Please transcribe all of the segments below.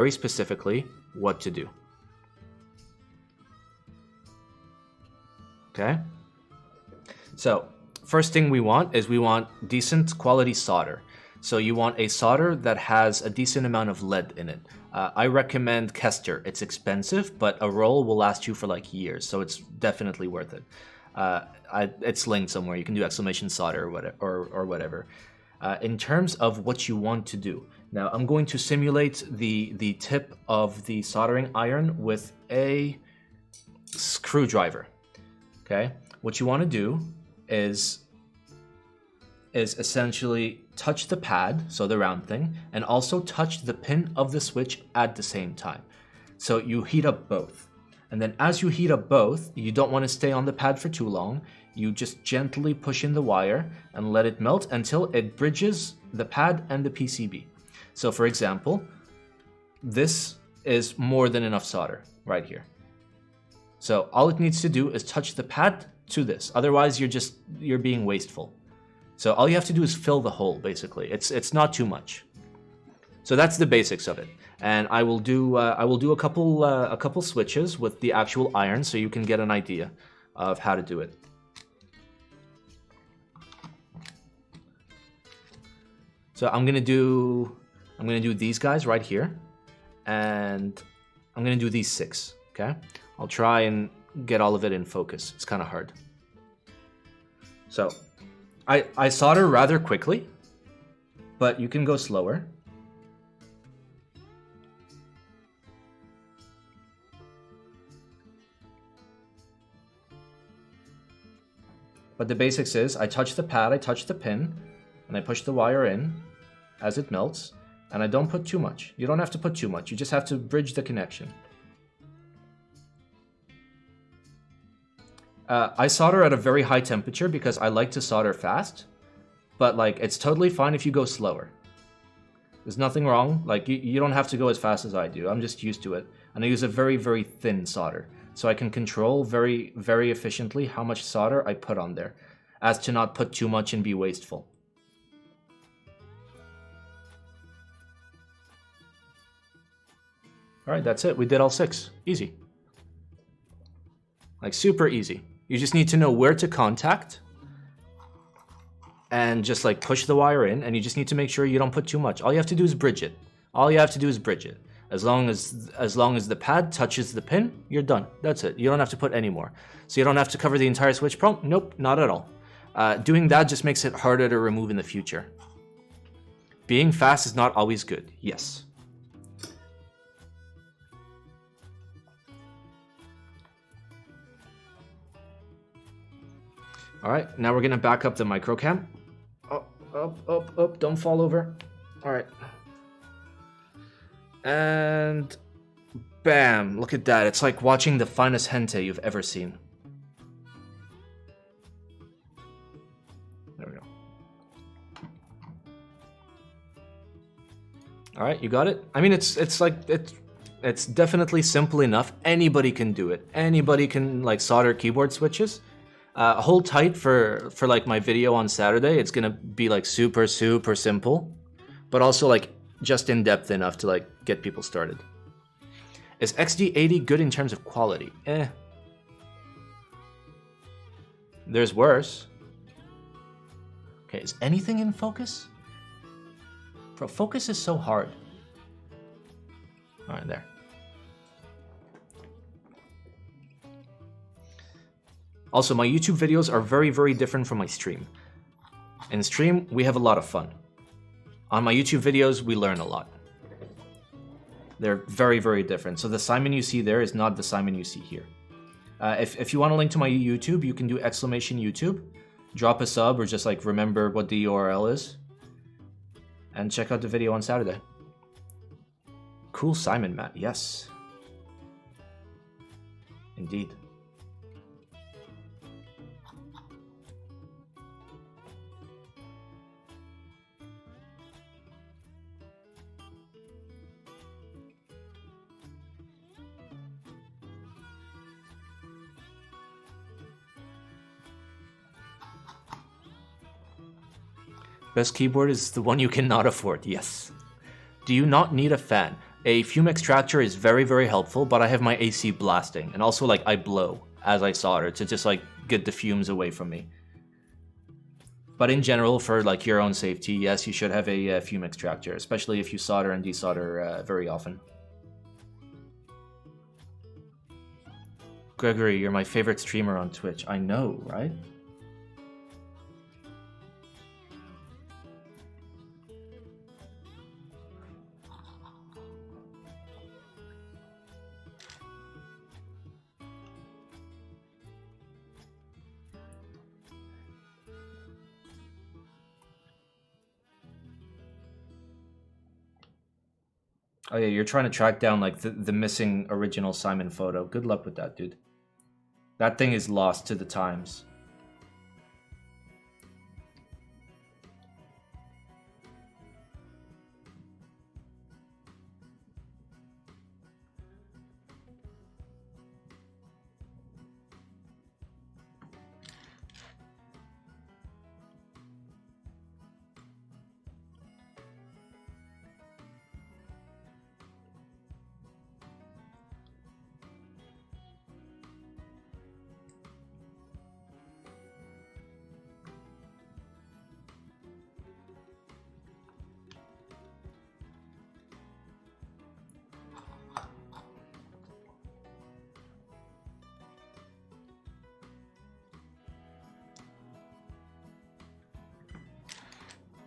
very specifically what to do. Okay? So, first thing we want is we want decent quality solder. So you want a solder that has a decent amount of lead in it. I recommend Kester. It's expensive, but a roll will last you for like years, so it's definitely worth it. It's linked somewhere. You can do exclamation solder or whatever. In terms of what you want to do, now I'm going to simulate the tip of the soldering iron with a screwdriver. Okay, what you want to do is essentially touch the pad, so the round thing, and also touch the pin of the switch at the same time. So you heat up both. And then as you heat up both, you don't want to stay on the pad for too long. You just gently push in the wire and let it melt until it bridges the pad and the PCB. So for example, this is more than enough solder right here. So all it needs to do is touch the pad to this. Otherwise, you're being wasteful. So all you have to do is fill the hole, basically. It's not too much. So that's the basics of it. And I will do a couple switches with the actual iron, so you can get an idea of how to do it. So I'm gonna do these guys right here, and I'm gonna do these 6. Okay, I'll try and get all of it in focus. It's kind of hard. So I solder rather quickly, but you can go slower. But the basics is I touch the pad, I touch the pin, and I push the wire in as it melts, and I don't put too much. You don't have to put too much, you just have to bridge the connection. I solder at a very high temperature because I like to solder fast, but like it's totally fine if you go slower. There's nothing wrong, like you don't have to go as fast as I do. I'm just used to it, and I use a very, very thin solder, so I can control very, very efficiently how much solder I put on there, as to not put too much and be wasteful. Alright, that's it. We did all 6. Easy. Like super easy. You just need to know where to contact and just like push the wire in, and you just need to make sure you don't put too much. All you have to do is bridge it. All you have to do is bridge it. As long as the pad touches the pin, you're done. That's it. You don't have to put any more. So you don't have to cover the entire switch prong? Nope, not at all. Doing that just makes it harder to remove in the future. Being fast is not always good. Yes. All right, now we're gonna back up the microcam. Up, don't fall over. All right. And bam, look at that. It's like watching the finest hentai you've ever seen. There we go. All right, you got it? I mean, it's definitely simple enough. Anybody can do it. Anybody can like solder keyboard switches. Hold tight for like my video on Saturday. It's gonna be like super simple, but also like just in depth enough to like get people started. Is XD80 good in terms of quality? There's worse. Okay, is anything in focus? Bro, focus is so hard. All right, there. Also, my YouTube videos are very, very different from my stream. In stream, we have a lot of fun. On my YouTube videos, we learn a lot. They're very, very different. So the Simon you see there is not the Simon you see here. If you want a link to my YouTube, you can do !YouTube, drop a sub, or just like remember what the URL is, and check out the video on Saturday. Cool Simon, Matt. Yes. Indeed. Best keyboard is the one you cannot afford, yes. Do you not need a fan? A fume extractor is very, very helpful, but I have my AC blasting, and also like I blow as I solder to just like get the fumes away from me. But in general, for like your own safety, yes, you should have a fume extractor, especially if you solder and desolder very often. Gregory, you're my favorite streamer on Twitch. I know, right? Oh yeah, you're trying to track down like the missing original Simon photo. Good luck with that, dude. That thing is lost to the times.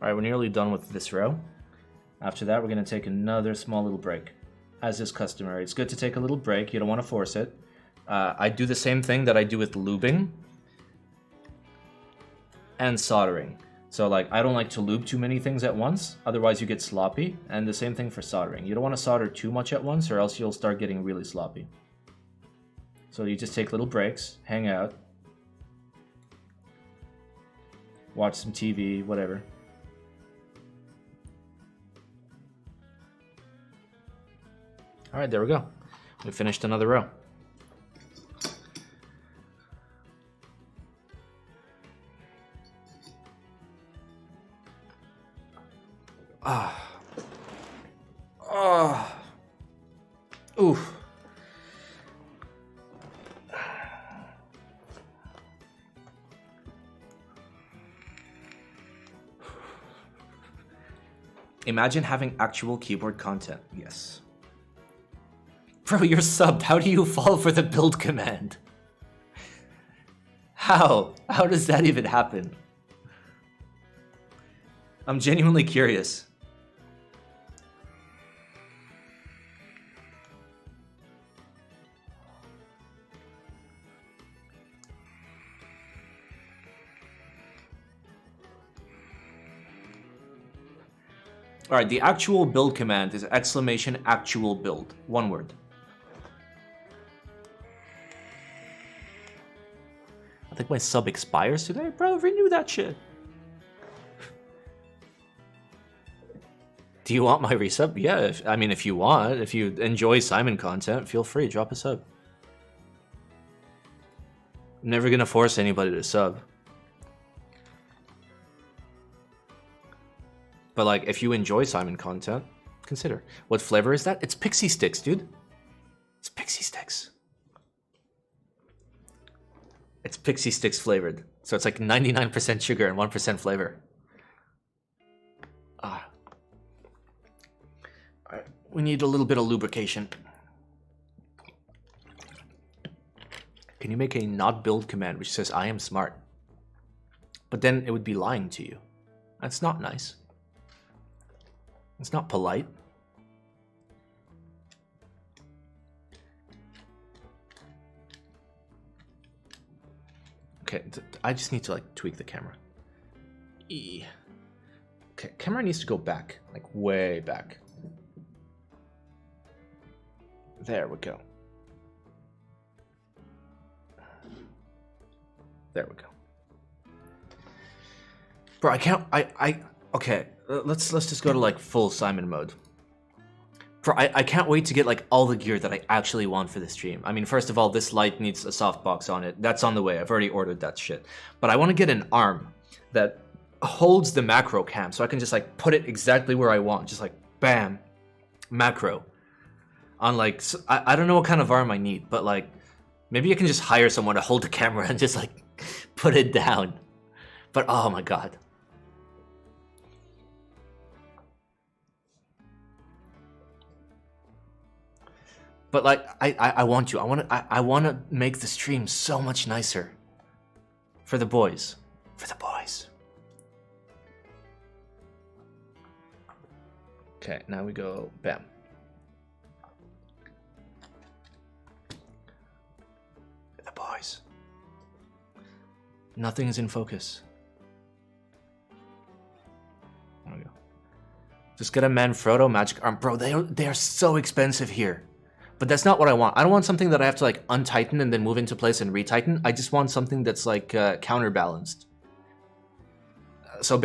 Alright, we're nearly done with this row. After that, we're going to take another small little break. As is customary, it's good to take a little break. You don't want to force it. I do the same thing that I do with lubing and soldering. So like, I don't like to lube too many things at once, otherwise you get sloppy. And the same thing for soldering. You don't want to solder too much at once or else you'll start getting really sloppy. So you just take little breaks, hang out, watch some TV, whatever. All right, there we go. We finished another row. Oof. Imagine having actual keyboard content. Yes. Bro, you're subbed. How do you fall for the build command? How? How does that even happen? I'm genuinely curious. Alright, the actual build command is !actual build. One word. I think my sub expires today. Bro, renew that shit. Do you want my resub? Yeah, I mean, if you want. If you enjoy Simon content, feel free, drop a sub. I'm never gonna force anybody to sub. But like, if you enjoy Simon content, consider. What flavor is that? It's Pixie Sticks, dude. It's Pixie Sticks. It's Pixie Sticks flavored. So it's like 99% sugar and 1% flavor. Alright, we need a little bit of lubrication. Can you make a not build command which says I am smart? But then it would be lying to you. That's not nice. It's not polite. Okay, I just need to like tweak the camera. Okay, camera needs to go back, like way back. There we go. There we go. Bro, I can't, okay, let's just go to like full Simon mode. Bro, I can't wait to get like all the gear that I actually want for the stream. I mean, first of all, this light needs a softbox on it. That's on the way. I've already ordered that shit. But I want to get an arm that holds the macro cam so I can just like put it exactly where I want. Just like, bam, macro. on like I don't know what kind of arm I need, but like maybe I can just hire someone to hold the camera and just like put it down. But oh my god. But like I want to. I want to make the stream so much nicer. For the boys. For the boys. Okay, now we go bam. For the boys. Nothing is in focus. There we go. Just get a Manfrotto magic arm. Bro, they are so expensive here. But that's not what I want. I don't want something that I have to like untighten and then move into place and retighten. I just want something that's like counterbalanced. So